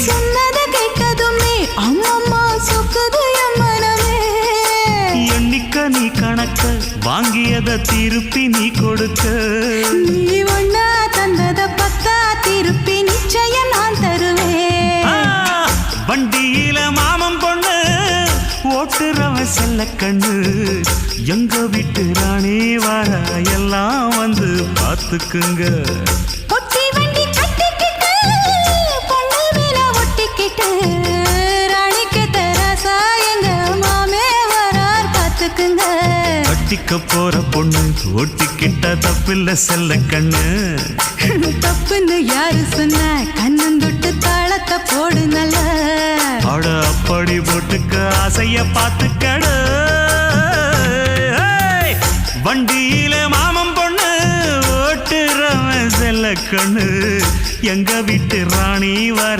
சொன்னத கேட்டதுமே அம்மம்மா சொக்குது என் மனமே. எண்ணிக்க நீ கணக்க வாங்கியத திருப்பி நீ கொடுக்க. நீ ஒண்ணா தந்தத பத்தா திருப்பி நிச்சயம் நான் தருவேன். வண்டியில மாமன் பொண்ணு ஓட்டுறவன் செல்ல கண்ணு. எங்க வீட்டு ராணி வர எல்லாம் வந்து பார்த்துக்குங்க. ஒட்டி வண்டி கட்டிக்கிட்டு பொண்ணு மேல ஒட்டிக்கிட்டு ராணிக்கு தராசா எங்க மாமே வரார் பார்த்துக்குங்க. கட்டிக்க போற பொண்ணு ஒட்டிக்கிட்ட தப்பில்ல செல்ல கண்ணு. தப்புன்னு யாரு சொன்ன கண்ணந்தொட்டு தாளத்தை போடு நல்ல. அட அப்படி போட்டுக்க ஆசைய பார்த்துக்கடு. வண்டியில மாமன் பொண்ணு ஓட்டுறவன் செல்ல கண்ணு. எங்க வீட்டு ராணி வர